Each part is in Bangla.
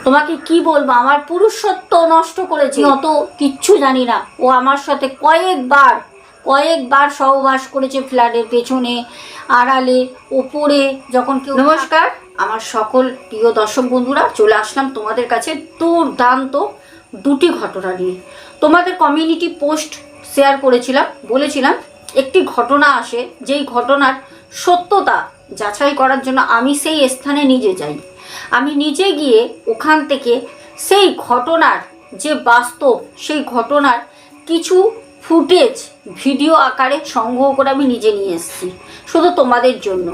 তোমাকে কি বলবো, আমার পুরুষত্ব নষ্ট করেছে, অত কিচ্ছু জানি না। ও আমার সাথে কয়েকবার সহবাস করেছে, ফ্ল্যাটের পেছনে, আড়ালে, ওপরে, যখন কেউ। নমস্কার আমার সকল প্রিয় দর্শক বন্ধুরা, চলে আসলাম তোমাদের কাছে দুর্দান্ত দুটি ঘটনা নিয়ে। তোমাদের কমিউনিটি পোস্ট শেয়ার করেছিলাম, বলেছিলাম একটি ঘটনা আসে, যেই ঘটনার সত্যতা যাচাই করার জন্য আমি সেই স্থানে নিজে যাই। আমি নিজে গিয়ে ওখান থেকে সেই ঘটনার যে বাস্তব, সেই ঘটনার কিছু ফুটেজ ভিডিও আকারে সংগ্রহ করে আমি নিজে নিয়ে এসেছি শুধু তোমাদের জন্য।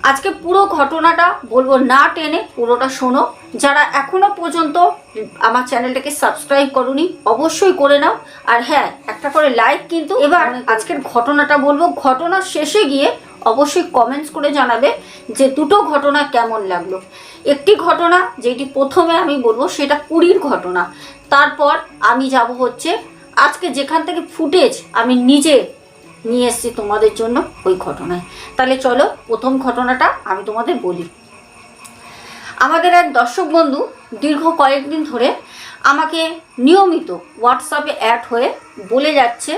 আজকে পুরো ঘটনাটা বলবো, না টেনে পুরোটা শোনো। যারা এখনো পর্যন্ত আমার চ্যানেলটাকে সাবস্ক্রাইব করোনি অবশ্যই করে নাও, আর হ্যাঁ একটা করে লাইক কিন্তু। এবার আজকের ঘটনাটা বলবো, ঘটনার শেষে গিয়ে অবশ্যই কমেন্টস করে জানাবে যে দুটো ঘটনা কেমন লাগলো। একটি ঘটনা যেটি প্রথমে আমি বলবো সেটা পুরীর ঘটনা, তারপর আমি যাব হচ্ছে আজকে যেখান থেকে ফুটেজ আমি নিজে নিয়ে এসেছি তোমাদের জন্য ওই ঘটনায়। তাহলে চলো প্রথম ঘটনাটা আমি তোমাদের বলি। আমাদের এক দর্শক বন্ধু দীর্ঘ কয়েকদিন ধরে আমাকে নিয়মিত হোয়াটসঅ্যাপে অ্যাড হয়ে বলে যাচ্ছে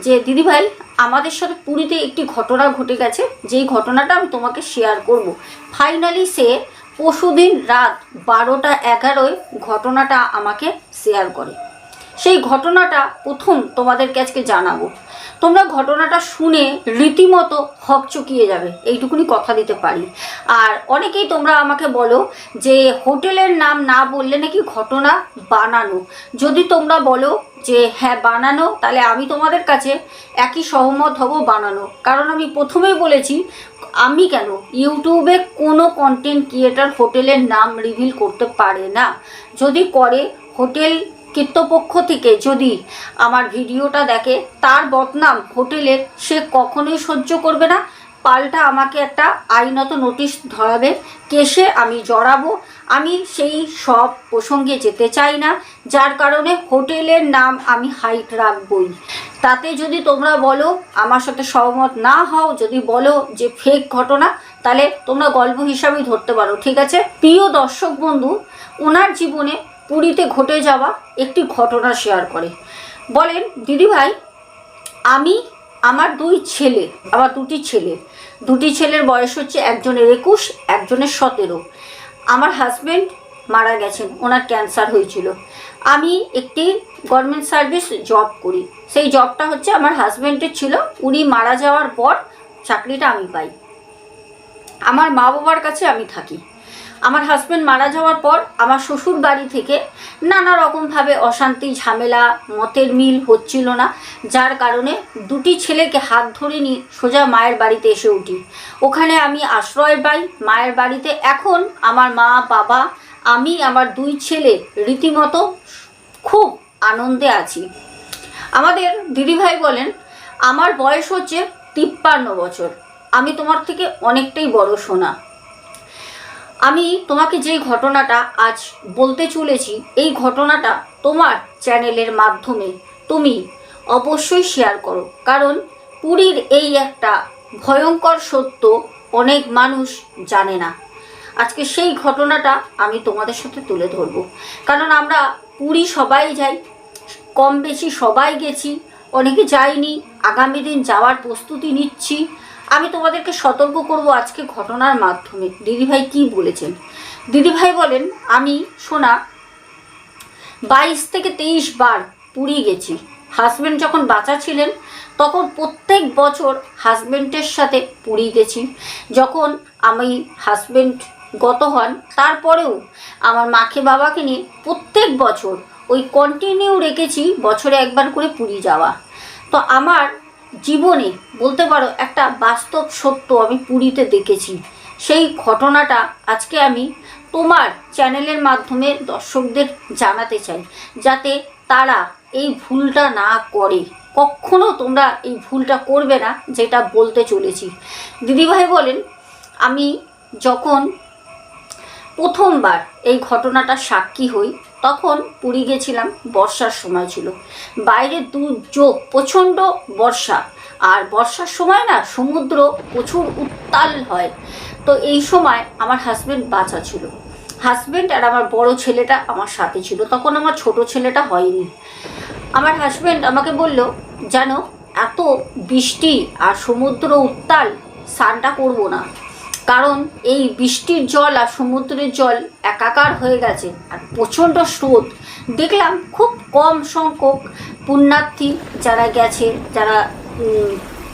যে দিদিভাই, আমাদের সাথে পুরীতে একটি ঘটনা ঘটে গেছে, যেই ঘটনাটা আমি তোমাকে শেয়ার করব। ফাইনালি সে পরশুদিন রাত 12টা-11টায় ঘটনাটা আমাকে শেয়ার করে। সেই ঘটনাটা প্রথম তোমাদেরকে আজকে জানাবো। তোমরা ঘটনাটা শুনে রীতিমতো হকচকিয়ে যাবে, এইটুকুনি কথা দিতে পারি। আর অনেকেই তোমরা আমাকে বলো যে হোটেলের নাম না বললে নাকি ঘটনা বানানো। যদি তোমরা বলো যে হ্যাঁ বানানো, তাহলে আমি তোমাদের কাছে একই সহমত হব বানানো। কারণ আমি প্রথমেই বলেছি, আমি কেন, ইউটিউবে কোনো কন্টেন্ট ক্রিয়েটার হোটেলের নাম রিভিল করতে পারে না। যদি করে, হোটেল কর্তৃপক্ষ থেকে যদি আমার ভিডিওটা দেখে, তার বদনাম হোটেলের সে কখনোই সহ্য করবে না। পাল্টা আমাকে একটা আইনত নোটিশ ধরাবে, কেসে আমি জড়াবো। আমি সেই সব প্রসঙ্গে যেতে চাই না, যার কারণে হোটেলের নাম আমি হাইট রাখবই। তাতে যদি তোমরা বলো আমার সাথে সহমত না হও, যদি বলো যে ফেক ঘটনা, তাহলে তোমরা গল্প হিসাবেই ধরতে পারো, ঠিক আছে। প্রিয় দর্শক বন্ধু ওনার জীবনে পুরীতে ঘটে যাওয়া একটি ঘটনা শেয়ার করে। বলেন, দিদিভাই, আমি আমার দুটি ছেলের বয়স হচ্ছে, একজনের 21, একজনের 17। আমার হাজব্যান্ড মারা গেছেন, ওনার ক্যান্সার হয়েছিল। আমি একটি গভর্নমেন্ট সার্ভিস জব করি, সেই জবটা হচ্ছে আমার হাজব্যান্ডের ছিল। উনি মারা যাওয়ার পর চাকরিটা আমি পাই। আমার মা বাবার কাছে আমি থাকি। আমার হাজব্যান্ড মারা যাওয়ার পর আমার শ্বশুর বাড়ি থেকে নানা রকমভাবে অশান্তি, ঝামেলা, মতের মিল হচ্ছিল না, যার কারণে দুটি ছেলেকে হাত ধরে নিয়ে সোজা মায়ের বাড়িতে এসে উঠি। ওখানে আমি আশ্রয় পাই মায়ের বাড়িতে। এখন আমার মা বাবা, আমি, আমার দুই ছেলে রীতিমতো খুব আনন্দে আছি। আমাদের দিদিভাই বলেন, আমার বয়স হচ্ছে 53 বছর, আমি তোমার থেকে অনেকটাই বড় সোনা। আমি তোমাকে যেই ঘটনাটা আজ বলতে চলেছি, এই ঘটনাটা তোমার চ্যানেলের মাধ্যমে তুমি অবশ্যই শেয়ার করো। কারণ পুরীর এই একটা ভয়ঙ্কর সত্য অনেক মানুষ জানে না। আজকে সেই ঘটনাটা আমি তোমাদের সাথে তুলে ধরবো। কারণ আমরা পুরী সবাই যাই, কম বেশি সবাই গেছি, অনেকে যাইনি, আগামী দিন যাওয়ার প্রস্তুতি নিচ্ছি। আমি তোমাদেরকে সতর্ক করব আজকে ঘটনার মাধ্যমে। দিদিভাই কি বলেছেন? দিদিভাই বলেন, আমি সোনা 22 থেকে 23 বার পুরী গেছি। হাজব্যান্ড যখন বাঁচা ছিলেন তখন প্রত্যেক বছর হাজব্যান্ডের সাথে পুরী গেছি। যখন আমি হাজব্যান্ড গত হন, তারপরেও আমার মাকে বাবাকে নিয়ে প্রত্যেক বছর ওই কন্টিনিউ রেখেছি বছরে একবার করে পুরী যাওয়া। তো আমার জীবনে বলতে পারো একটা বাস্তব সত্য আমি পুরীতে দেখেছি। সেই ঘটনাটা আজকে আমি তোমার চ্যানেলের মাধ্যমে দর্শকদের জানাতে চাই, যাতে তারা এই ভুলটা না করে। কখনো তোমরা এই ভুলটা করবে না, যেটা বলতে চলেছি। দিদিভাই বলেন, আমি যখন প্রথমবার এই ঘটনাটা সাক্ষী হই, তখন পুরী গেছিলাম, বর্ষার সময় ছিল, বাইরে দুর্যোগ, প্রচণ্ড বর্ষা। আর বর্ষার সময় না সমুদ্র প্রচুর উত্তাল হয়। তো এই সময় আমার হাজব্যান্ড বাঁচা ছিল। হাজব্যান্ড আর আমার বড় ছেলেটা আমার সাথে ছিল, তখন আমার ছোট ছেলেটা হয়নি। আমার হাজব্যান্ড আমাকে বলল, জানো এত বৃষ্টি আর সমুদ্র উত্তাল, স্নানটা করবো না, কারণ এই বৃষ্টির জল আর সমুদ্রের জল একাকার হয়ে গেছে আর প্রচণ্ড স্রোত। দেখলাম খুব কম সংখ্যক পুণ্যার্থী যারা গেছে, যারা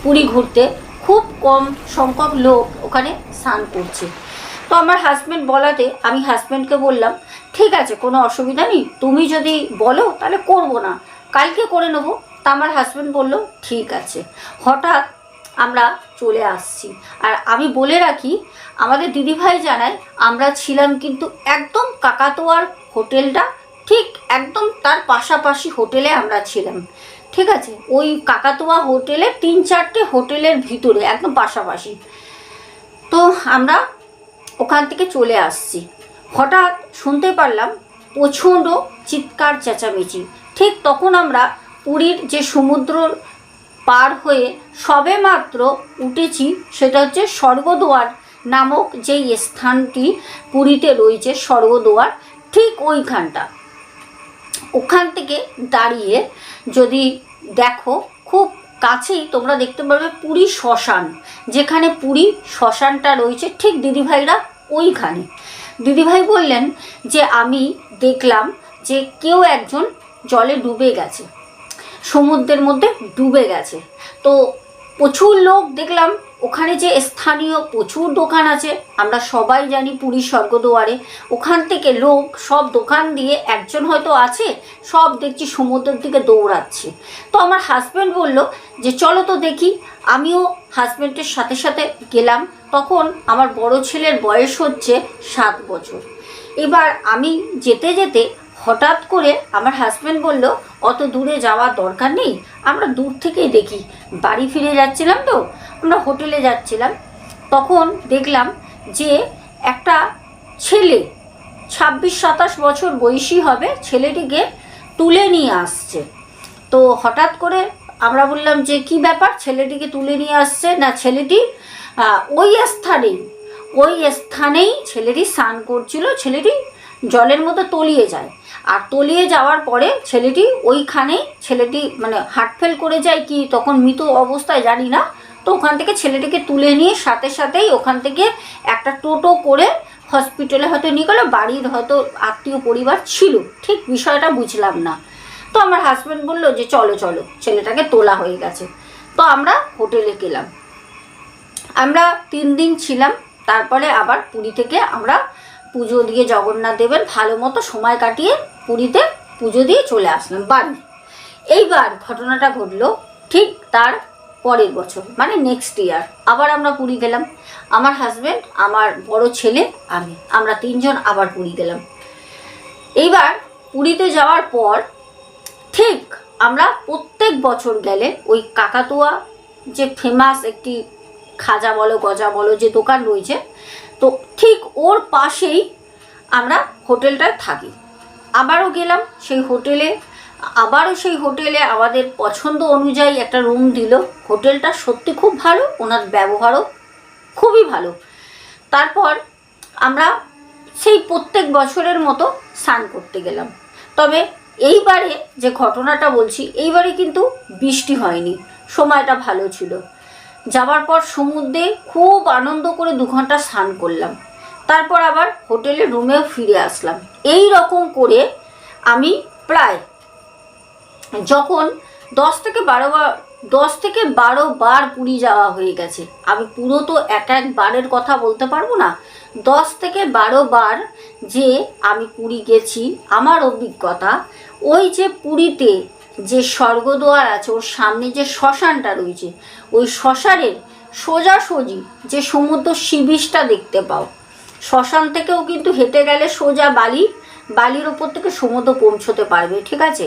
পুরী ঘুরতে, খুব কম সংখ্যক লোক ওখানে স্নান করছে। তো আমার হাজব্যান্ড বলাতে আমি হাজব্যান্ডকে বললাম, ঠিক আছে কোনো অসুবিধা নেই, তুমি যদি বলো তাহলে করবো না, কালকে করে নেবো। তা আমার হাজব্যান্ড বলল ঠিক আছে। হঠাৎ আমরা চলে আসছি। আর আমি বলে রাখি, আমাদের দিদিভাই জানায় আমরা ছিলাম কিন্তু একদম কাকাতোয়ার হোটেলটা ঠিক একদম তার পাশাপাশি হোটেলে আমরা ছিলাম, ঠিক আছে। ওই কাকাতোয়া হোটেলে 3-4টে হোটেলের ভিতরে একদম পাশাপাশি। তো আমরা ওখান থেকে চলে আসছি। হঠাৎ শুনতে পারলাম প্রচণ্ড চিৎকার চেঁচামেচি। ঠিক তখন আমরা পুরীর যে সমুদ্র পার হয়ে সবে মাত্র উঠেছি, সেটা হচ্ছে স্বর্গদুয়ার নামক যেই স্থানটি পুরীতে রয়েছে, স্বর্গদুয়ার, ঠিক ওইখানটা। ওখান থেকে দাঁড়িয়ে যদি দেখো খুব কাছেই তোমরা দেখতে পারবে পুরী শ্মশান, যেখানে পুরী শ্মশানটা রয়েছে ঠিক দিদিভাইরা ওইখানে। দিদিভাই বললেন যে আমি দেখলাম যে কেউ একজন জলে ডুবে গেছে, সমুদ্রের মধ্যে ডুবে গেছে। তো প্রচুর লোক দেখলাম ওখানে, যে স্থানীয় প্রচুর দোকান আছে, আমরা সবাই জানি পুরী স্বর্গদুয়ারে, ওখান থেকে লোক সব দোকান দিয়ে একজন হয়তো আছে, সব দেখছি সমুদ্রের দিকে দৌড়াচ্ছে। তো আমার হাজব্যান্ড বলল যে চলো তো দেখি। আমিও হাজব্যান্ডের সাথে সাথে গেলাম। তখন আমার বড় ছেলের বয়স হচ্ছে 7 বছর। এবার আমি যেতে যেতে হঠাৎ করে আমার হাজব্যান্ড বলল, অত দূরে যাওয়ার দরকার নেই, আমরা দূর থেকেই দেখি। বাড়ি ফিরে যাচ্ছিলাম তো, আমরা হোটেলে যাচ্ছিলাম, তখন দেখলাম যে একটা ছেলে 26-27 বছর বয়সী হবে, ছেলেটিকে তুলে নিয়ে আসছে। তো হঠাৎ করে আমরা বললাম যে কি ব্যাপার, ছেলেটিকে তুলে নিয়ে আসছে? না, ছেলেটি ওই স্থানেই ছেলেটি স্নান করছিল, ছেলেটি জলের মধ্যে তলিয়ে যায়। আর তলিয়ে যাওয়ার পরে ছেলেটি মানে হার্ট ফেল করে যায় কি, তখন মৃত অবস্থায়, জানি না। তো ওখান থেকে ছেলেটিকে তুলে নিয়ে সাথে সাথেই ওখান থেকে একটা টোটো করে হসপিটালে হয়তো নিয়ে গেলো, বাড়ির হয়তো আত্মীয় পরিবার ছিল, ঠিক বিষয়টা বুঝলাম না। তো আমার হাজব্যান্ড বললো যে চলো চলো, ছেলেটাকে তোলা হয়ে গেছে। তো আমরা হোটেলে গেলাম। আমরা 3 দিন ছিলাম। তারপরে আবার পুরী থেকে আমরা পুজো দিয়ে, জগন্নাথ দেবের ভালো মতো সময় কাটিয়ে পুরীতে পুজো দিয়ে চলে আসলাম বাড়ি। এইবার ঘটনাটা ঘটলো ঠিক তার পরের বছর, মানে নেক্সট ইয়ার আবার আমরা পুরী গেলাম। আমার হাজব্যান্ড, আমার বড় ছেলে, আমরা 3 জন আবার পুরী গেলাম। এইবার পুরীতে যাওয়ার পর ঠিক আমরা প্রত্যেক বছর গেলে ওই কাকাতুয়া যে ফেমাস একটি খাজা বলো গজা বলো যে দোকান রয়েছে, তো ঠিক ওর পাশেই আমরা হোটেলটায় থাকি। আবারও গেলাম সেই হোটেলে, আমাদের পছন্দ অনুযায়ী একটা রুম দিল। হোটেলটা সত্যি খুব ভালো, ওনার ব্যবহারও খুবই ভালো। তারপর আমরা সেই প্রত্যেক বছরের মতো স্নান করতে গেলাম। তবে এইবারে যে ঘটনাটা বলছি, এইবারে কিন্তু বৃষ্টি হয়নি, সময়টা ভালো ছিল। যাওয়ার পর সমুদ্রে খুব আনন্দ করে 2 ঘন্টা স্নান করলাম। তারপর আবার হোটেলের রুমেও ফিরে আসলাম। এই রকম করে আমি প্রায় যখন 10 থেকে 12 বার পুরী যাওয়া হয়ে গেছে। আমি পুরো তো এক বারের কথা বলতে পারবো না, 10 থেকে 12 বার যে আমি পুরী গেছি। আমার অভিজ্ঞতা, ওই যে পুরীতে যে স্বর্গদুয়ার আছে, ওর সামনে যে শ্মশানটা রয়েছে, ওই শ্মশানের সোজাসুজি যে সমুদ্র সি বিচটা দেখতে পাও, শ্মশান থেকেও কিন্তু হেঁটে গেলে সোজা বালির ওপর থেকে সমুদ্র পৌঁছতে পারবে, ঠিক আছে।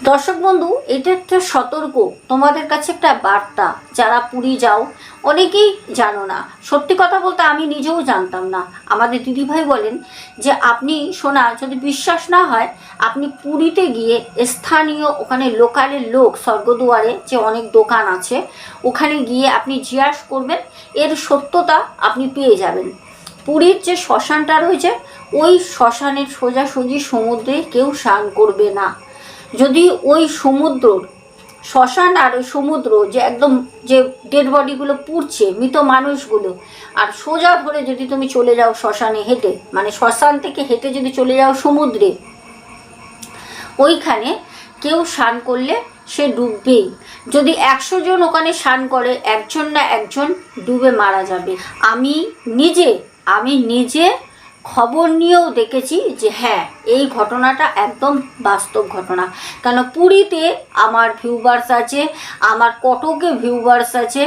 দর্শক বন্ধু, এটা একটা সতর্ক তোমাদের কাছে একটা বার্তা। যারা পুরী যাও, অনেকেই জানো না, সত্যি কথা বলতে আমি নিজেও জানতাম না। আমাদের দিদিভাই বলেন যে আপনি শোনা, যদি বিশ্বাস না হয়, আপনি পুরীতে গিয়ে স্থানীয় ওখানে লোকালের লোক, স্বর্গদুয়ারে যে অনেক দোকান আছে, ওখানে গিয়ে আপনি জিজ্ঞাসা করবেন, এর সত্যতা আপনি পেয়ে যাবেন। পুরীর যে শ্মশানটা রয়েছে ওই শ্মশানের সোজাসুজি সমুদ্রে কেউ স্নান করবে না। যদি ওই সমুদ্রর শ্মশান আর ওই সমুদ্র যে একদম যে ডেড বডিগুলো পুড়ছে, মৃত মানুষগুলো, আর সোজা ধরে যদি তুমি চলে যাও শ্মশানে হেঁটে, মানে শ্মশান থেকে হেঁটে যদি চলে যাও সমুদ্রে, ওইখানে কেউ স্নান করলে সে ডুববেই। যদি 100 জন ওখানে স্নান করে, একজন না একজন ডুবে মারা যাবে। আমি নিজে খবর নিয়েও দেখেছি যে হ্যাঁ, এই ঘটনাটা একদম বাস্তব ঘটনা। কেন পুরীতে আমার ভিউভার্স আছে, আমার কটকে ভিউভার্স আছে,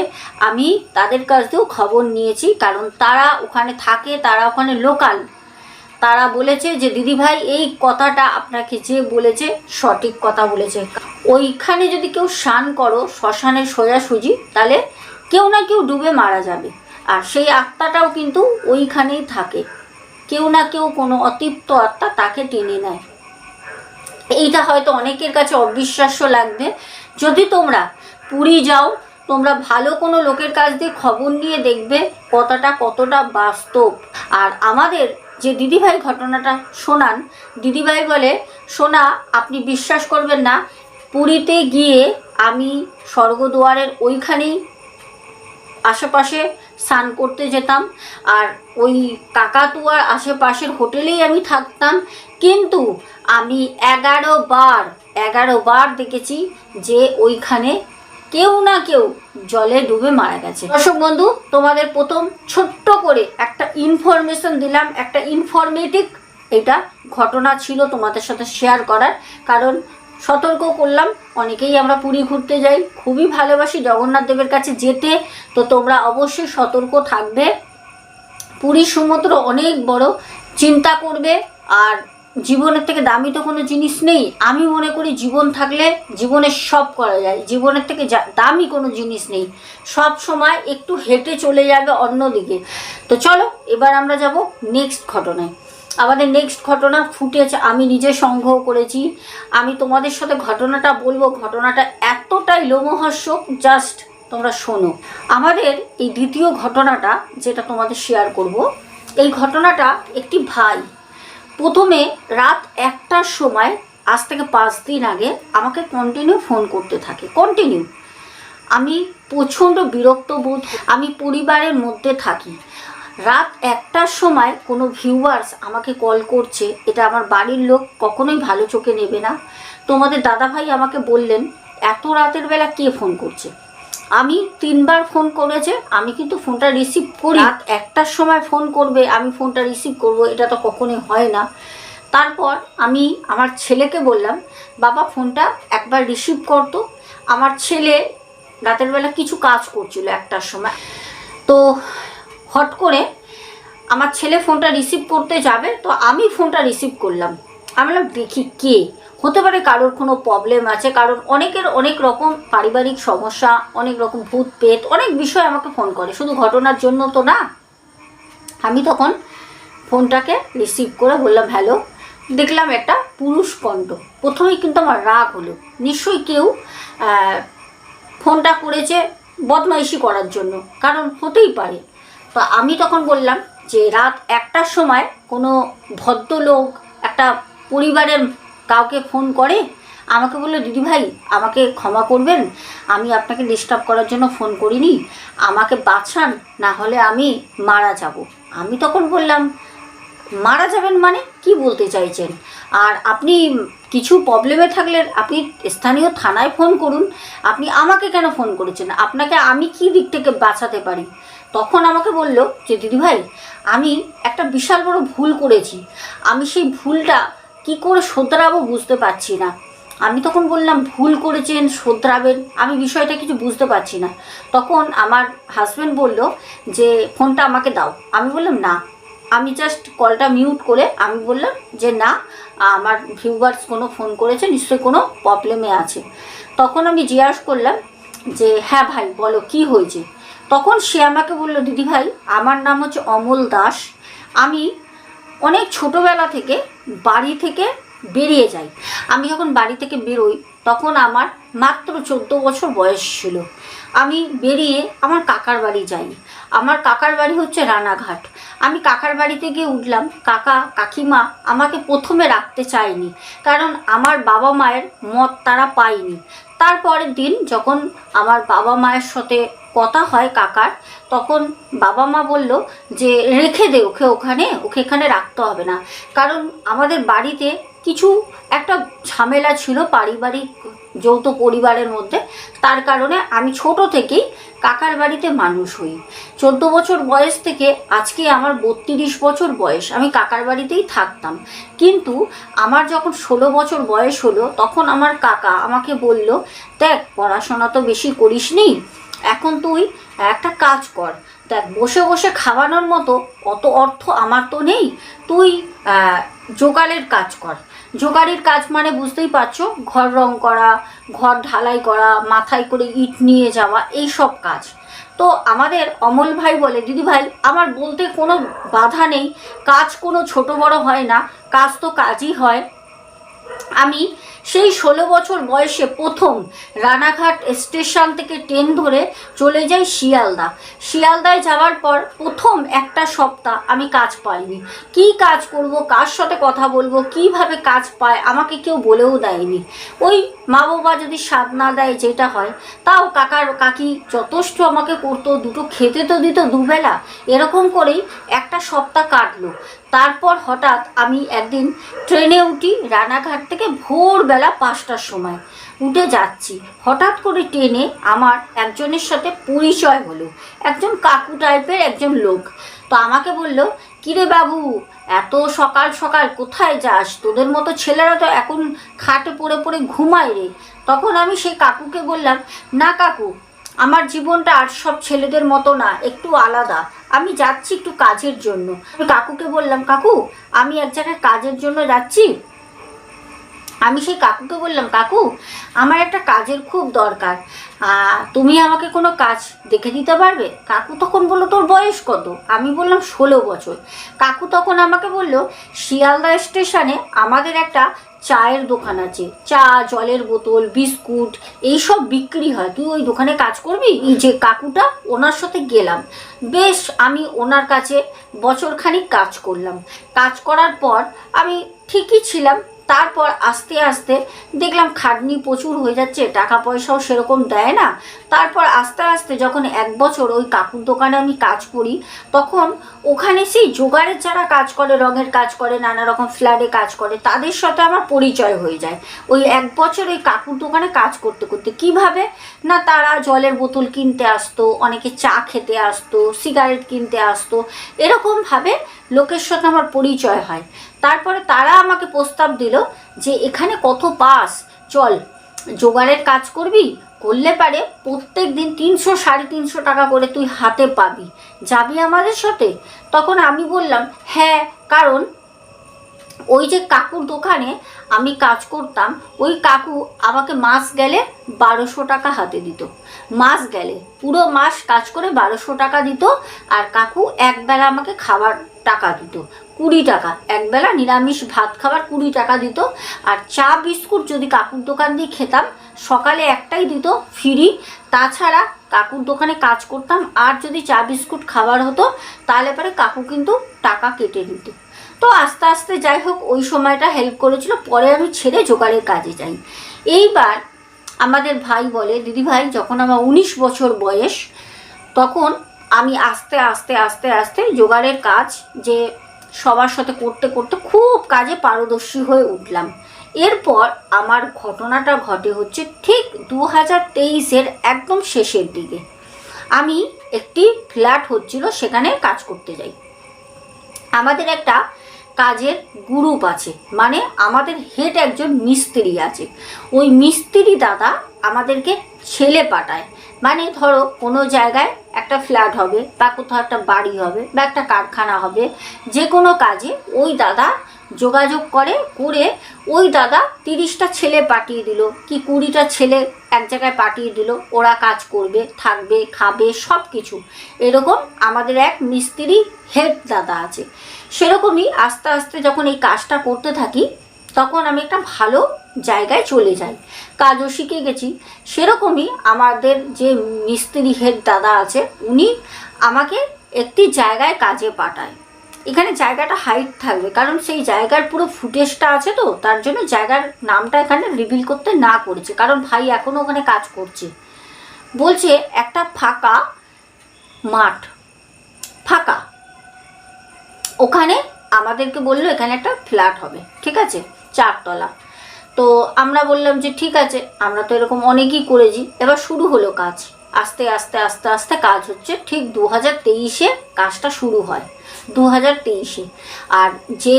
আমি তাদের কাছ দিয়েও খবর নিয়েছি, কারণ তারা ওখানে থাকে, তারা ওখানে লোকাল। তারা বলেছে যে দিদিভাই এই কথাটা আপনাকে যে বলেছে সঠিক কথা বলেছে। ওইখানে যদি কেউ স্নান করো শ্মশানের সোজাসুজি, তাহলে কেউ না কেউ ডুবে মারা যাবে। আর সেই আত্মাটাও কিন্তু ওইখানেই থাকে, কেউ না কেউ কোনো অতৃপ্ত আত্মা তাকে টেনে নেয়। এইটা হয়তো অনেকের কাছে অবিশ্বাস্য লাগবে। যদি তোমরা পুরী যাও, তোমরা ভালো কোনো লোকের কাছ দিয়ে খবর নিয়ে দেখবে কথাটা কতটা বাস্তব। আর আমাদের যে দিদিভাই ঘটনাটা শোনান, দিদিভাই বলে, সোনা আপনি বিশ্বাস করবেন না, পুরীতে গিয়ে আমি স্বর্গদুয়ারের ওইখানেই আশেপাশে স্নান করতে যেতাম, আর ওই কাকাতুয়ার আশেপাশের হোটেলেই আমি থাকতাম, কিন্তু আমি 11 বার দেখেছি যে ওইখানে কেউ না কেউ জলে ডুবে মারা গেছে। দর্শক বন্ধু, তোমাদের প্রথম ছোট্ট করে একটা ইনফরমেশন দিলাম, একটা ইনফরমেটিভ এটা ঘটনা ছিল তোমাদের সাথে শেয়ার করার, কারণ সতর্ক করলাম। অনেকেই আমরা পুরী ঘুরতে যাই, খুবই ভালোবাসি জগন্নাথ দেবের কাছে যেতে, তো তোমরা অবশ্যই সতর্ক থাকবে। পুরী সমুদ্র অনেক বড়, চিন্তা করবে। আর জীবনের থেকে দামি তো কোনো জিনিস নেই। আমি মনে করি জীবন থাকলে জীবনে সব করা যায়, জীবনের থেকে দামি কোনো জিনিস নেই। সব সময় একটু হেঁটে চলে যাবে অন্যদিকে। তো চলো এবার আমরা যাব নেক্সট ঘটনায়। আমাদের নেক্সট ঘটনা ফুটেজ আমি নিজে সংগ্রহ করেছি। আমি তোমাদের সাথে ঘটনাটা বলবো, ঘটনাটা এতটাই লোমহর্ষক, জাস্ট তোমরা শোনো। আমাদের এই দ্বিতীয় ঘটনাটা যেটা তোমাদের শেয়ার করব, এই ঘটনাটা একটি ভাই প্রথমে রাত 1টার সময়, আজ থেকে 5 দিন আগে আমাকে কন্টিনিউ ফোন করতে থাকে, কন্টিনিউ। আমি প্রচণ্ড বিরক্ত বোধ, আমি পরিবারের মধ্যে থাকি, রাত 1টার সময় কোনো ভিউয়ার্স আমাকে কল করছে, এটা আমার বাড়ির লোক কখনোই ভালো চোখে নেবে না। তোমাদের দাদাভাই আমাকে বললেন এত রাতের বেলা কে ফোন করছে। আমি 3 বার ফোন করেছে, আমি কিন্তু ফোনটা রিসিভ করি। রাত 1টার সময় ফোন করবে, আমি ফোনটা রিসিভ করব, এটা তো কখনোই হয় না। তারপর আমি আমার ছেলেকে বললাম, বাবা ফোনটা একবার রিসিভ করতো। আমার ছেলে রাতের বেলা কিছু কাজ করছিল 1টার সময়, তো হট করে আমার ছেলে ফোনটা রিসিভ করতে যাবে, তো আমি ফোনটা রিসিভ করলাম। আমি বললাম দেখি কে হতে পারে, কারোর কোনো প্রবলেম আছে, কারণ অনেকের অনেক রকম পারিবারিক সমস্যা, অনেক রকম ভূত পেত, অনেক বিষয় আমাকে ফোন করে, শুধু ঘটনার জন্য তো না। আমি তখন ফোনটাকে রিসিভ করে বললাম হ্যালো। দেখলাম একটা পুরুষ কণ্ঠ। প্রথমেই কিন্তু আমার রাগ হলো, নিশ্চয়ই কেউ ফোনটা করেছে বদমাইশি করার জন্য, কারণ হতেই পারে। তো আমি তখন বললাম যে রাত 1টার সময় কোনো ভদ্রলোক একটা পরিবারের কাউকে ফোন করে। আমাকে বললো দিদিভাই আমাকে ক্ষমা করবেন, আমি আপনাকে ডিস্টার্ব করার জন্য ফোন করিনি, আমাকে বাঁচান, না হলে আমি মারা যাব। আমি তখন বললাম মারা যাবেন মানে কি বলতে চাইছেন? আর আপনি কিছু প্রবলেমে থাকলে আপনি স্থানীয় থানায় ফোন করুন, আপনি আমাকে কেন ফোন করেছেন? আপনাকে আমি কি দিক থেকে বাঁচাতে পারি? তখন আমাকে বলল যে দিদিভাই আমি একটা বিশাল বড় ভুল করেছি, আমি সেই ভুলটা কি করে শোধরাবো বুঝতে পারছি না। আমি তখন বললাম ভুল করেছেন, শোধরাবেন, আমি বিষয়টা কিছু বুঝতে পারছি না। তখন আমার হাজব্যান্ড বলল যে ফোনটা আমাকে দাও। আমি বললাম না, আমি জাস্ট কলটা মিউট করে আমি বললাম যে না, আমার ভিউয়ার্স কোনো ফোন করেছে, নিশ্চয়ই কোনো প্রবলেমে আছে। তখন আমি জিজ্ঞাসা করলাম যে হ্যাঁ ভাই বলো কি হয়েছে। তখন সে আমাকে বলল দিদিভাই আমার নাম হচ্ছে অমল দাস, আমি অনেক ছোটোবেলা থেকে বাড়ি থেকে বেরিয়ে যাই। আমি যখন বাড়ি থেকে বেরোই তখন আমার মাত্র 14 বছর বয়স ছিল। আমি বেরিয়ে আমার কাকার বাড়ি যাই। আমার কাকার বাড়ি হচ্ছে রানাঘাট। আমি কাকার বাড়িতে গিয়ে উঠলাম। কাকা কাকিমা আমাকে প্রথমে রাখতে চায়নি, কারণ আমার বাবা মায়ের মত তারা পায়নি। তারপরের দিন যখন আমার বাবা মায়ের সাথে কথা হয় কাকার, তখন বাবা মা বলল যে রেখে দে ওকে, ওকে এখানে রাখতে হবে না। কারণ আমাদের বাড়িতে কিছু একটা ঝামেলা ছিল পারিবারিক, যৌথ পরিবারের মধ্যে। তার কারণে আমি ছোট থেকেই কাকার বাড়িতে মানুষ হই। 14 বছর বয়স থেকে আজকে আমার 32 বছর বয়স, আমি কাকার বাড়িতেই থাকতাম। কিন্তু আমার যখন 16 বছর বয়স হলো, তখন আমার কাকা আমাকে বলল, দেখ পড়াশোনা তো বেশি করিসনি, এখন তুই একটা কাজ কর। দেখ বসে বসে খাওয়ানোর মতো অত অর্থ আমার তো নেই, তুই জোগাড়ের কাজ কর। জোগাড়ির কাজ মানে বুঝতেই পারছো, ঘর রং করা, ঘর ঢালাই করা, মাথায় করে ইট নিয়ে যাওয়া, এই সব কাজ। তো আমাদের অমল ভাই বলে, দিদি ভাই আমার বলতে কোনো বাধা নেই, কাজ কোনো ছোট বড় হয় না, কাজ তো কাজই হয়। আমি সেই 16 বছর বয়সে প্রথম রানাঘাট স্টেশন থেকে ট্রেন ধরে চলে যাই শিয়ালদা। শিয়ালদায় যাওয়ার পর প্রথম একটা সপ্তাহ আমি কাজ পাইনি। কি কাজ করব, কার সাথে কথা বলবো, কিভাবে কাজ পায় আমাকে কেউ বলেও দেয়নি। ওই মা বাবা যদি স্বাদ না দেয় যেটা হয়, তাও কাকার কাকি যথেষ্ট আমাকে করতো, দুটো খেতে তো দিত দুবেলা। এরকম করেই একটা সপ্তাহ কাটলো। তারপর হঠাৎ আমি একদিন ট্রেনে উঠি রানাঘাট থেকে ভোরবেলা 5টার সময় উঠে যাচ্ছি। হঠাৎ করে ট্রেনে আমার একজনের সাথে পরিচয় হলো, একজন কাকু টাইপের একজন লোক। তো আমাকে বলল, কিরে বাবু এত সকাল সকাল কোথায় যাস, তোদের মতো ছেলেরা তো এখন খাটে পড়ে পড়ে ঘুমায় রে। তখন আমি সেই কাকুকে বললাম, না কাকু, আমার জীবনটা আর সব ছেলেদের মতো না, একটু আলাদা, আমি যাচ্ছি একটু কাজের জন্য। আমি কাকুকে বললাম, কাকু আমি এক জায়গায় কাজের জন্য যাচ্ছি। আমি সেই কাকুকে বললাম, কাকু আমার একটা কাজের খুব দরকার, তুমি আমাকে কোনো কাজ দেখে দিতে পারবে? কাকু তখন বললো, তোর বয়স কত? আমি বললাম 16 বছর। কাকু তখন আমাকে বলল, শিয়ালদা স্টেশনে আমাদের একটা চায়ের দোকান আছে, চা, জলের বোতল, বিস্কুট এইসব বিক্রি হয়, তুই ওই দোকানে কাজ করবি? এই যে কাকুটা, ওনার সাথে গেলাম। বেশ আমি ওনার কাছে বছরখানিক কাজ করলাম। কাজ করার পর আমি ঠিকই ছিলাম। তারপর আস্তে আস্তে দেখলাম খাটনি প্রচুর হয়ে যাচ্ছে, টাকা পয়সাও সেরকম দেয় না। তারপর আস্তে আস্তে যখন 1 বছর ওই কাকুর দোকানে আমি কাজ করি, তখন ওখানে সেই জোগাড়ের যারা কাজ করে, রঙের কাজ করে, নানা রকম ফ্ল্যাটে কাজ করে, তাদের সাথে আমার পরিচয় হয়ে যায়। ওই 1 বছর ওই কাকুর দোকানে কাজ করতে করতে কীভাবে না, তারা জলের বোতল কিনতে আসতো, অনেকে চা খেতে আসতো, সিগারেট কিনতে আসতো, এরকমভাবে লোকের সাথে আমার পরিচয় হয়। তারপরে তারা আমাকে প্রস্তাব দিল যে এখানে কত পাস, চল জোগাড়ের কাজ করবি, করলে পারে প্রত্যেক দিন 300 350 টাকা করে তুই হাতে পাবি, যাবি আমাদের সাথে? তখন আমি বললাম হ্যাঁ, কারণ ওই যে কাকুর দোকানে আমি কাজ করতাম, ওই কাকু আমাকে মাস গেলে 1200 টাকা হাতে দিত। মাস গেলে পুরো মাস কাজ করে 1200 টাকা দিত। আর কাকু একবেলা আমাকে খাবার টাকা দিত 20 টাকা, একবেলা নিরামিষ ভাত খাবার 20 টাকা দিত। আর চা বিস্কুট যদি কাকুর দোকান দিয়ে খেতাম, সকালে একটাই দিত ফ্রি। তাছাড়া কাকুর দোকানে কাজ করতাম, আর যদি চা বিস্কুট খাবার হতো তাহলে পরে কাকু কিন্তু টাকা কেটে দিত। তো আস্তে আস্তে যাই হোক ওই সময়টা হেল্প করেছিল। পরে আমি ছেড়ে জোগাড়ের কাজে যাই। এইবার আমাদের ভাই বলে, দিদি ভাই যখন আমার 19 বছর বয়স, তখন আমি আস্তে আস্তে আস্তে আস্তে জোগাড়ের কাজ যে সবার সাথে করতে করতে খুব কাজে পারদর্শী হয়ে উঠলাম। এরপর আমার ঘটনাটা ঘটে হচ্ছে ঠিক 2023-এর একদম শেষের দিকে। আমি একটি ফ্ল্যাট হচ্ছিল, সেখানে কাজ করতে যাই। আমাদের একটা কাজের গ্রুপ আছে, মানে আমাদের হেড একজন মিস্ত্রি আছে। ওই মিস্ত্রি দাদা আমাদেরকে ছেলে পাঠায়, মানে ধরো কোনো জায়গায় একটা ফ্ল্যাট হবে, বা কোথাও একটা বাড়ি হবে, বা একটা কারখানা হবে, যে কোনো কাজে ওই দাদা যোগাযোগ করে। ওই দাদা 30টা ছেলে পাঠিয়ে দিল, কি 20টা ছেলে এক জায়গায় পাঠিয়ে দিল, ওরা কাজ করবে, থাকবে, খাবে, সব কিছু। এরকম আমাদের এক মিস্ত্রি হেড দাদা আছে। সেরকমই আস্তে আস্তে যখন এই কাজটা করতে থাকি, তখন আমি একটা ভালো জায়গায় চলে যাই, কাজও শিখে গেছি। সেরকমই আমাদের যে মিস্ত্রি হেড দাদা আছে, উনি আমাকে একটি জায়গায় কাজে পাঠায়। এখানে জায়গাটা হাইট থাকবে, কারণ সেই জায়গার পুরো ফুটেজটা আছে, তো তার জন্য জায়গার নামটা এখানে রিভিল করতে না করেছে, কারণ ভাই এখনও ওখানে কাজ করছে। বলছে একটা ফাঁকা মাঠ, ফাঁকা, ওখানে আমাদেরকে বললো এখানে একটা ফ্ল্যাট হবে, ঠিক আছে, 4 তলা। তো আমরা বললাম যে ঠিক আছে, আমরা তো এরকম অনেকই করেছি। এবার শুরু হলো কাজ, আস্তে আস্তে আস্তে আস্তে কাজ হচ্ছে। ঠিক 2023-এ কাজটা শুরু হয়, 2023-এ। আর যে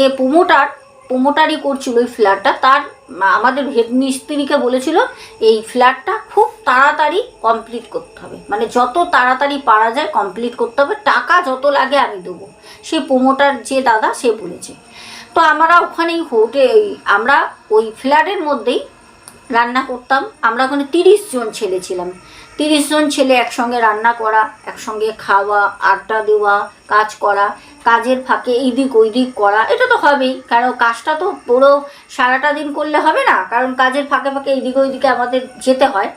প্রোমোটারি করছিল ওই ফ্ল্যাটটা, তার আমাদের হেড মিস্ত্রিকে বলেছিল এই ফ্ল্যাটটা খুব তাড়াতাড়ি কমপ্লিট করতে হবে, মানে যত তাড়াতাড়ি পারা যায় কমপ্লিট করতে হবে, টাকা যত লাগে আমি দেবো। সে প্রোমোটার যে দাদা, সে বলেছে। তো আমরা ওখানেই আমরা ওই ফ্ল্যাটের মধ্যেই রান্না করতাম। আমরা ওখানে 30 জন ছেলে ছিলাম, 30 জন ছেলে একসঙ্গে রান্না করা, একসঙ্গে খাওয়া, আড্ডা দেওয়া, কাজ করা, কাজের ফাঁকে এইদিক ওইদিক করা, এটা তো হবেই, কারণ কাজটা তো পুরো সারাটা দিন করলে হবে না, কারণ কাজের ফাঁকে ফাঁকে এইদিকে ওইদিকে আমাদের যেতে হয়।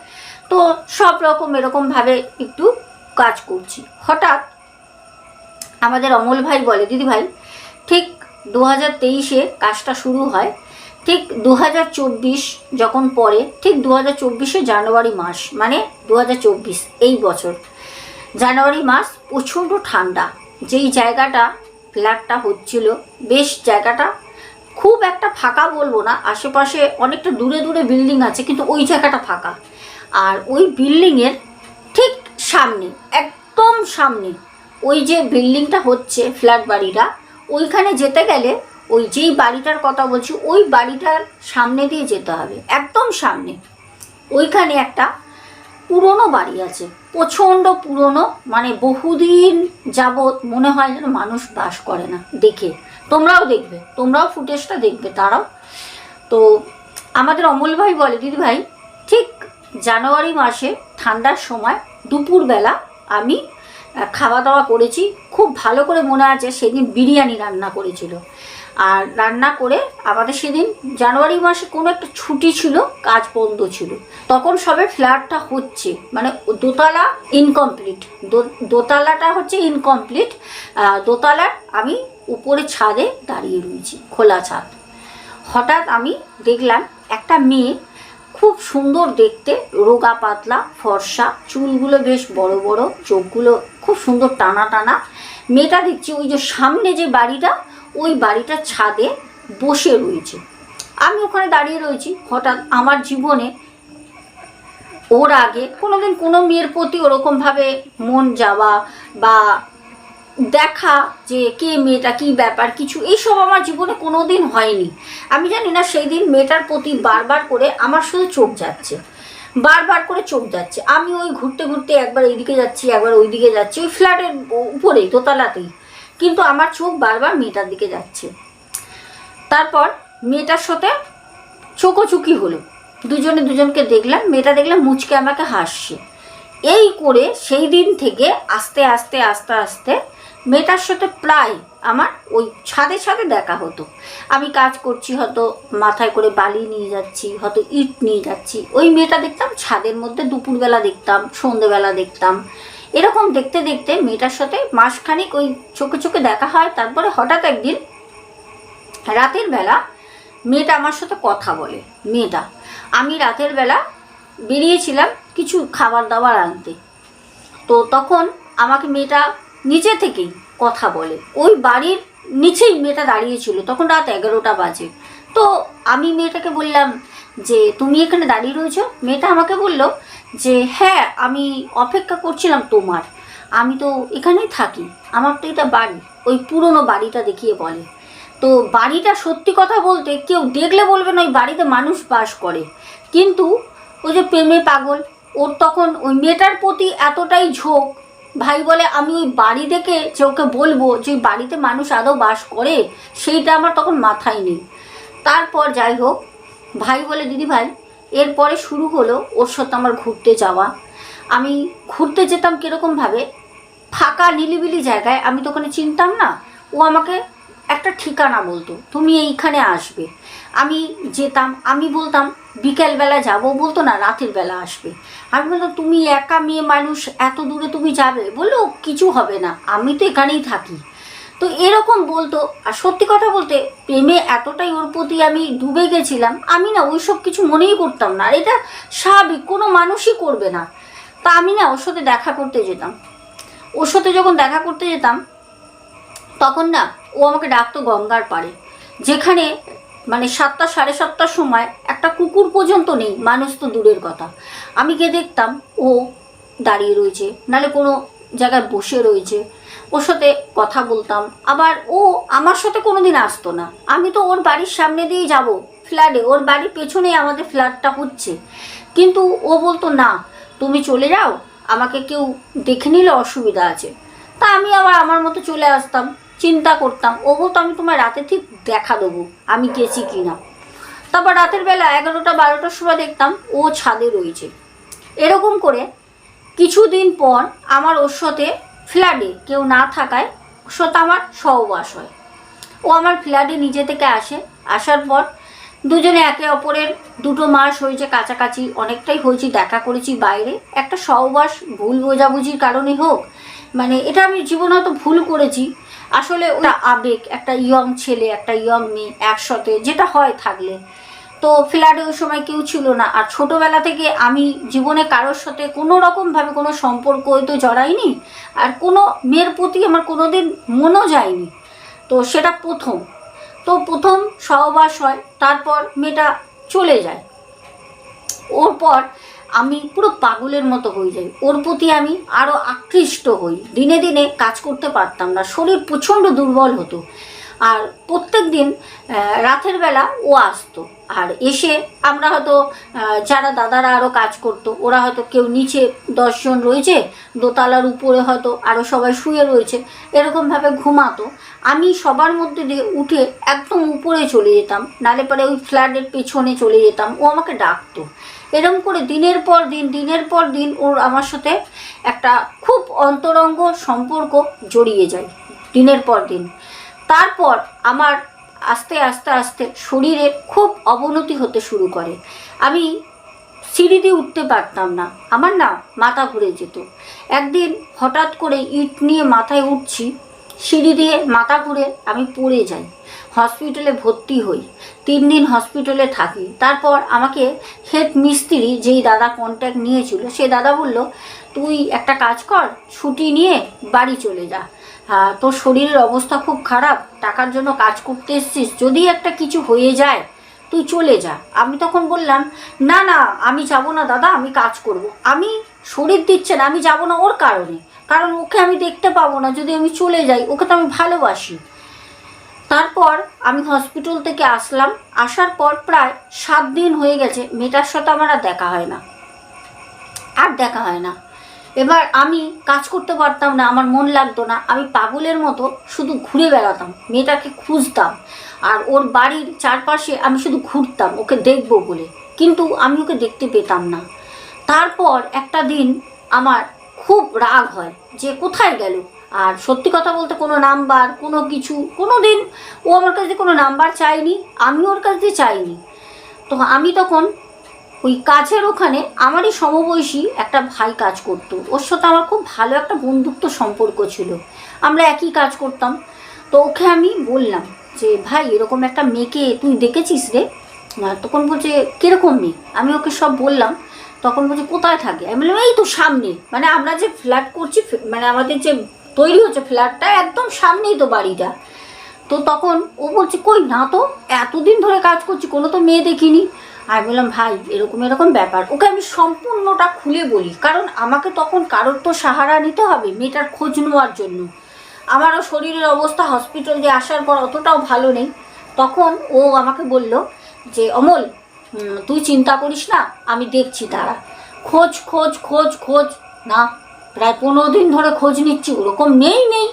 তো সব রকম এরকমভাবে একটু কাজ করছি। হঠাৎ আমাদের অমল ভাই বলে, দিদি ভাই ঠিক 2023-এ কাজটা শুরু হয়, ঠিক 2024 যখন পরে, ঠিক 2024-এ জানুয়ারি মাস, মানে 2024 এই বছর জানুয়ারি মাস, প্রচণ্ড ঠান্ডা। যেই জায়গাটা ফ্ল্যাটটা হচ্ছিল, বেশ জায়গাটা খুব একটা ফাঁকা বলবো না, আশেপাশে অনেকটা দূরে দূরে বিল্ডিং আছে, কিন্তু ওই জায়গাটা ফাঁকা। আর ওই বিল্ডিংয়ের ঠিক সামনে, একদম সামনে, ওই যে বিল্ডিংটা হচ্ছে ফ্ল্যাট বাড়িটা, ওইখানে যেতে গেলে ওই যেই বাড়িটার কথা বলছি, ওই বাড়িটার সামনে দিয়ে যেতে হবে, একদম সামনে। ওইখানে একটা পুরনো বাড়ি আছে, প্রচণ্ড পুরনো, মানে বহুদিন যাবৎ মনে হয় যেন মানুষ বাস করে না। দেখে তোমরাও দেখবে, তোমরাও ফুটেজটা দেখবে তারাও। তো আমাদের অমল ভাই বলে, দিদি ভাই ঠিক জানুয়ারি মাসে ঠান্ডার সময় দুপুরবেলা আমি খাওয়া দাওয়া করেছি, খুব ভালো করে মনে আছে, সেদিন বিরিয়ানি রান্না করেছিল। আর রান্না করে আমাদের সেদিন জানুয়ারি মাসে কোনো একটা ছুটি ছিল, কাজ বন্ধ ছিল, তখন সবে ফ্ল্যাটটা হচ্ছে, মানে দোতলা ইনকমপ্লিট, দোতলাটা হচ্ছে ইনকমপ্লিট। দোতলার আমি উপরে ছাদে দাঁড়িয়ে রয়েছি, খোলা ছাদ। হঠাৎ আমি দেখলাম একটা মেয়ে, খুব সুন্দর দেখতে, রোগা পাতলা ফর্সা, চুলগুলো বেশ বড় বড়, চোখগুলো খুব সুন্দর টানা টানা। মেয়েটা দেখছি ওই যে সামনে যে বাড়িটা, ওই বাড়িটার ছাদে বসে রয়েছে। আমি ওখানে দাঁড়িয়ে রয়েছি। হঠাৎ আমার জীবনে ওর আগে কোনোদিন কোনো মেয়ের প্রতি ওরকমভাবে মন যাওয়া বা দেখা যে কে মেয়েটা, কী ব্যাপার, কিছু এইসব আমার জীবনে কোনো দিন হয়নি। আমি জানি না, সেই দিন মেয়েটার প্রতি বারবার করে আমার শুধু চোখ যাচ্ছে, বারবার করে চোখ যাচ্ছে। আমি ওই ঘুরতে ঘুরতে একবার এইদিকে যাচ্ছি, একবার ওই দিকে যাচ্ছি, ওই ফ্ল্যাটের উপরেই, দোতলাতেই, কিন্তু আমার চোখ বারবার মেয়েটার দিকে যাচ্ছে। তারপর মেয়েটার সাথে চোখোচুকি হলো, দুজনে দুজনকে দেখলাম, মেয়েটা দেখলাম মুচকে আমাকে হাসছে। এই করে সেই দিন থেকে আস্তে আস্তে আস্তে আস্তে মেয়েটার সাথে প্রায় আমার ওই ছাদে ছাদে দেখা হতো। আমি কাজ করছি, হয়তো মাথায় করে বালি নিয়ে যাচ্ছি, হয়তো ইট নিয়ে যাচ্ছি, ওই মেয়েটা দেখতাম ছাদের মধ্যে, দুপুরবেলা দেখতাম, সন্ধেবেলা দেখতাম। এরকম দেখতে দেখতে মেয়েটার সাথে মাসখানিক ওই চোখে চোখে দেখা হয়। তারপরে হঠাৎ একদিন রাতের বেলা মেয়েটা আমার সাথে কথা বলে। মেয়েটা, আমি রাতের বেলা বেরিয়েছিলাম কিছু খাবার দাবার আনতে, তো তখন আমাকে মেয়েটা নিচে থেকেই কথা বলে। ওই বাড়ির নিচেই মেয়েটা দাঁড়িয়েছিল, তখন রাত 11টা বাজে। তো আমি মেয়েটাকে বললাম যে তুমি এখানে দাঁড়িয়ে রয়েছো? মেয়েটা আমাকে বলল যে হ্যাঁ, আমি অপেক্ষা করছিলাম তোমার, আমি তো এখানেই থাকি, আমার তো এটা বাড়ি। ওই পুরনো বাড়িটা দেখিয়ে বলে। তো বাড়িটা সত্যি কথা বলতে কেউ দেখলে বলবে না ওই বাড়িতে মানুষ বাস করে, কিন্তু ওই যে প্রেমে পাগল, ওর তখন ওই মেয়েটার প্রতি এতটাই ঝোঁক। ভাই বলে আমি ওই বাড়ি দেখে যে ওকে বলবো যে ওই বাড়িতে মানুষ আদৌ বাস করে, সেইটা আমার তখন মাথায় নেই। তারপর যাই হোক, ভাই বলে দিদি ভাই এরপরে শুরু হলো ওর সাথে আমার ঘুরতে যাওয়া। আমি ঘুরতে যেতাম কীরকমভাবে, ফাঁকা নিলিবিলি জায়গায়, আমি তো ওখানে চিনতাম না। ও আমাকে একটা ঠিকানা বলতো, তুমি এইখানে আসবে। আমি যেতাম, আমি বলতাম বিকেলবেলা যাব, বলতো না রাতের বেলা আসবে। আমি বলতাম তুমি একা মেয়ে মানুষ, এত দূরে তুমি যাবে? বললো কিছু হবে না, আমি তো এখানেই থাকি। তো এরকম বলতো। আর সত্যি কথা বলতে প্রেমে এতটাই ওর প্রতি আমি ডুবে গেছিলাম, আমি না ওইসব কিছু মনেই করতাম না। আর এটা স্বাভাবিক, কোনো মানুষই করবে না। তা আমি না ওর সাথে দেখা করতে যেতাম। ওর সাথে যখন দেখা করতে যেতাম তখন না ও আমাকে ডাকতো গঙ্গার পাড়ে, যেখানে মানে 7টা 7:30টার সময় একটা কুকুর পর্যন্ত নেই, মানুষ তো দূরের কথা। আমি গিয়ে দেখতাম ও দাঁড়িয়ে রয়েছে, নাহলে কোনো জায়গায় বসে রয়েছে। ওর সাথে কথা বলতাম। আবার ও আমার সাথে কোনো দিন আসতো না। আমি তো ওর বাড়ির সামনে দিয়েই যাব ফ্ল্যাটে, ওর বাড়ির পেছনেই আমাদের ফ্ল্যাটটা হচ্ছে। কিন্তু ও বলতো না তুমি চলে যাও, আমাকে কেউ দেখে নিলে অসুবিধা আছে। তা আমি আবার আমার মতো চলে আসতাম, চিন্তা করতাম। ও বলতো আমি তোমার রাতে ঠিক দেখা দেবো আমি গেছি কি না। তারপর রাতের বেলা 11টা 12টার সময় দেখতাম ও ছাদে রয়েছে। এরকম করে কিছুদিন পর আমার ওর সাথে ফ্ল্যাটে কেউ না থাকায় ওর সাথে আমার সহবাস হয়। ও আমার ফ্ল্যাটে নিজে থেকে আসে। আসার পর দুজনে একে অপরের 2 মাস হয়েছে কাছাকাছি, অনেকটাই হয়েছি, দেখা করেছি বাইরে। একটা সহবাস ভুল বোঝাবুঝির কারণে হোক, মানে এটা আমি জীবনে হয়তো ভুল করেছি। আসলে ওটা আবেগ, একটা ইয়ং ছেলে একটা ইয়ং মেয়ে একসাথে যেটা হয় থাকলে। তো ফ্ল্যাটে ওই সময় কেউ ছিল না। আর ছোটোবেলা থেকে আমি জীবনে কারোর সাথে কোনো রকমভাবে কোনো সম্পর্ক হয়তো জড়াইনি, আর কোনো মেয়ের প্রতি আমার কোনো দিন মনও যায়নি। তো সেটা প্রথম। তো প্রথম সহবাস হয়, তারপর মেয়েটা চলে যায়। ওর পর আমি পুরো পাগলের মতো হয়ে যাই, ওর প্রতি আমি আরও আকৃষ্ট হই। দিনে দিনে কাজ করতে পারতাম না, শরীর প্রচণ্ড দুর্বল হতো। আর প্রত্যেক দিন রাতের বেলা ও আসতো। আর এসে আমরা হয়তো যারা দাদারা আরও কাজ করতো, ওরা হয়তো কেউ নিচে 10 জন রয়েছে, দোতলার উপরে হয়তো আরও সবাই শুয়ে রয়েছে, এরকমভাবে ঘুমাতো। আমি সবার মধ্যে দিয়ে উঠে একদম উপরে চলে যেতাম, নালে পরে ওই ফ্ল্যাটের পেছনে চলে যেতাম। ও আমাকে ডাকতো। এরকম করে দিনের পর দিন ওর আমার সাথে একটা খুব অন্তরঙ্গ সম্পর্ক জড়িয়ে যায় দিনের পর দিন। তারপর আমার আস্তে আস্তে আস্তে শরীরের খুব অবনতি হতে শুরু করে। আমি সিঁড়ি দিয়ে উঠতে পারতাম না, আমার না মাথা ঘুরে যেত। একদিন হঠাৎ করে ইট নিয়ে মাথায় উঠছি, সিঁড়ি দিয়ে মাথা ঘুরে আমি পড়ে যাই। হসপিটালে ভর্তি হই, 3 দিন হসপিটালে থাকি। তারপর আমাকে হেড মিস্ত্রি যেই দাদা কন্ট্যাক্ট নিয়েছিল, সেই দাদা বলল তুই একটা কাজ কর, ছুটি নিয়ে বাড়ি চলে যা। তোর শরীরের অবস্থা খুব খারাপ, টাকার জন্য কাজ করতে এসছিস, যদি একটা কিছু হয়ে যায় তুই চলে যা। আমি তখন বললাম না না আমি যাব না দাদা, আমি কাজ করব। আমি শরীর দিচ্ছে না, আমি যাব না ওর কারণে, কারণ ওকে আমি দেখতে পাবো না যদি আমি চলে যাই, ওকে তো আমি ভালোবাসি। তারপর আমি হসপিটাল থেকে আসলাম। আসার পর প্রায় 7 দিন হয়ে গেছে, মেয়েটার সাথে আমার আর দেখা হয় না, আর দেখা হয় না। এবার আমি কাজ করতে পারতাম না, আমার মন লাগতো না, আমি পাগলের মতো শুধু ঘুরে বেড়াতাম, মেয়েটাকে খুঁজতাম। আর ওর বাড়ির চারপাশে আমি শুধু ঘুরতাম ওকে দেখবো বলে, কিন্তু আমি ওকে দেখতে পেতাম না। তারপর একটা দিন আমার খুব রাগ হয় যে কোথায় গেল। আর সত্যি কথা বলতে কোনো নাম্বার কোনো কিছু কোনো দিন ও আমার কাছ দিয়ে কোনো নাম্বার চাইনি, আমি ওর কাছ দিয়ে চাইনি। তো আমি তখন ওই কাজের ওখানে আমারই সমবয়সী একটা ভাই কাজ করতো, ওর সাথে আমার খুব ভালো একটা বন্ধুত্ব সম্পর্ক ছিল, আমরা একই কাজ করতাম। তো ওকে আমি বললাম যে ভাই এরকম একটা মেয়েকে তুই দেখেছিস রে? তখন বলছে কীরকম মেয়ে? আমি ওকে সব বললাম। তখন বলছে কোথায় থাকে? আমি বললাম এই তো সামনে, মানে আমরা যে ফ্ল্যাট করছি, মানে আমাদের যে তৈরি হচ্ছে ফ্ল্যাটটা একদম সামনেই তো বাড়িটা। তো তখন ও বলছে কই না তো, এতদিন ধরে কাজ করছি কোনো তো মেয়ে দেখিনি। আমি বললাম ভাই এরকম এরকম ব্যাপার। ওকে আমি সম্পূর্ণটা খুলে বলি, কারণ আমাকে তখন কারোর তো সাহারা নিতে হবে মেয়েটার খোঁজ নেওয়ার জন্য। আমারও শরীরের অবস্থা হসপিটাল দিয়ে আসার পর অতটাও ভালো নেই। তখন ও আমাকে বলল যে অমল তুই চিন্তা করিস না, আমি দেখছি, দাঁড়া। খোঁজ খোঁজ খোঁজ খোঁজ না, প্রায় 15 দিন ধরে খোঁজ নিচ্ছি, ওরকম নেই।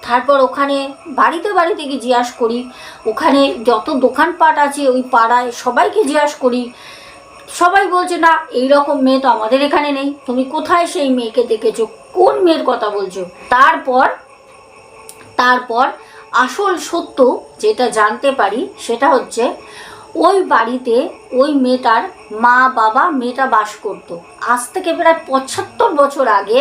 তারপর ওখানে বাড়িতে গিয়ে জিজ্ঞাসা করি, ওখানে যত দোকানপাট আছে ওই পাড়ায় সবাইকে জিজ্ঞাসা করি, সবাই বলছে না এই রকম মেয়ে তো আমাদের এখানে নেই, তুমি কোথায় সেই মেয়েকে দেখেছো, কোন মেয়ের কথা বলছো? তারপর আসল সত্য যেটা জানতে পারি সেটা হচ্ছে ওই বাড়িতে ওই মেয়েটার মা বাবা মেয়েটা বাস করতো। আজ থেকে প্রায় 75 বছর আগে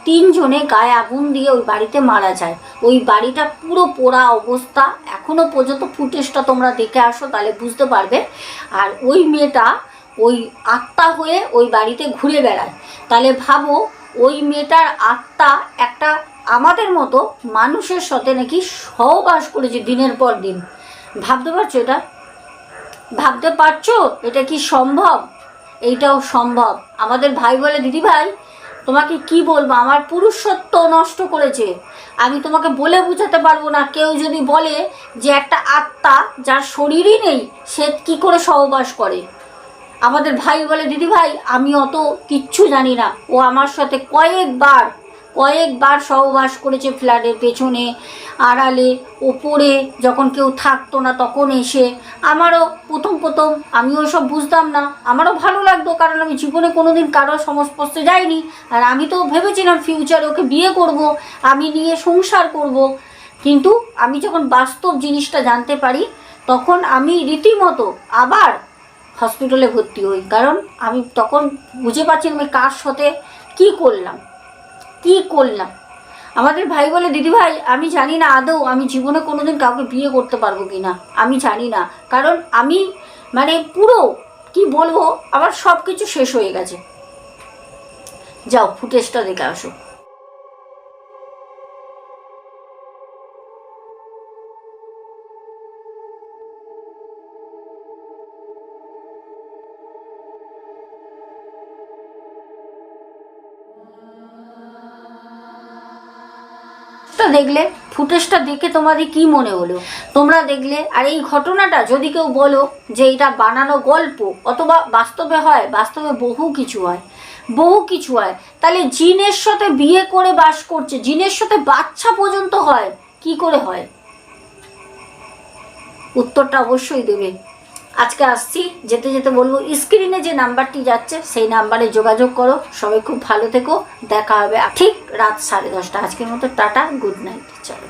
3 জনে গায়ে আগুন দিয়ে ওই বাড়িতে মারা যায়। ওই বাড়িটা পুরো পোড়া অবস্থা, এখনও পর্যন্ত ফুটেজটা তোমরা দেখে আসো তাহলে বুঝতে পারবে। আর ওই মেয়েটা ওই আত্মা হয়ে ওই বাড়িতে ঘুরে বেড়ায়। তাহলে ভাবো ওই মেয়েটার আত্মা একটা আমাদের মতো মানুষের সাথে নাকি সহবাস করেছে দিনের পর দিন। ভাবতে পারছো এটা? ভাবতে পারছো এটা কি সম্ভব? এইটাও সম্ভব। আমাদের ভাই বলে, দিদি ভাই তোমাকে কি বলবো, আমার পুরুষত্ব নষ্ট করেছে। আমি তোমাকে বলে বোঝাতে পারবো না। কেউ যদি বলে যে একটা আত্মা যার শরীরই নেই সে কি করে সহবাস করে, আমাদের ভাই বলে, দিদি ভাই আমি অত কিচ্ছু জানি না। ও আমার সাথে কয়েকবার সহবাস করেছে, ফ্ল্যাটের পেছনে, আড়ালে, ওপরে, যখন কেউ থাকতো না তখন এসে। আমারও প্রথম আমিও সব বুঝতাম না, আমারও ভালো লাগতো, কারণ আমি জীবনে কোনোদিন কারোর সংস্পর্শে যাইনি। আর আমি তো ভেবেছিলাম ফিউচারে ওকে বিয়ে করব, আমি নিয়ে সংসার করব। কিন্তু আমি যখন বাস্তব জিনিসটা জানতে পারি তখন আমি রীতিমতো আবার হসপিটালে ভর্তি হই, কারণ আমি তখন বুঝে পাচ্ছি আমি কার সাথে কী করলাম। আমাদের ভাই বলে, দিদি ভাই আমি জানি না আদৌ আমি জীবনে কোনোদিন কাউকে বিয়ে করতে পারবো কি না, আমি জানি না। কারণ আমি মানে পুরো কি বলবো, আমার সব কিছু শেষ হয়ে গেছে। যাও ফুটেজটা দেখে আসো। দেখলে ফুটেজটা দেখে তোমাদের কি মনে হলো তোমরা দেখলে? আর এই ঘটনাটা যদি কেউ বলো যে এটা বানানো গল্প অথবা বাস্তবে হয়, বাস্তবে বহু কিছু হয়, তাহলে জিনের সাথে বিয়ে করে বাস করছে, জিনের সাথে বাচ্চা পর্যন্ত হয়, কি করে হয়? উত্তরটা অবশ্যই দেবে। আজকে আসছি, যেতে যেতে বলবো স্ক্রিনে যে নাম্বারটি যাচ্ছে সেই নাম্বারে যোগাযোগ করো। সবাই খুব ভালো থেকো, দেখা হবে ঠিক রাত 10:30। আজকের মতো টাটা, গুড নাইট, চলো।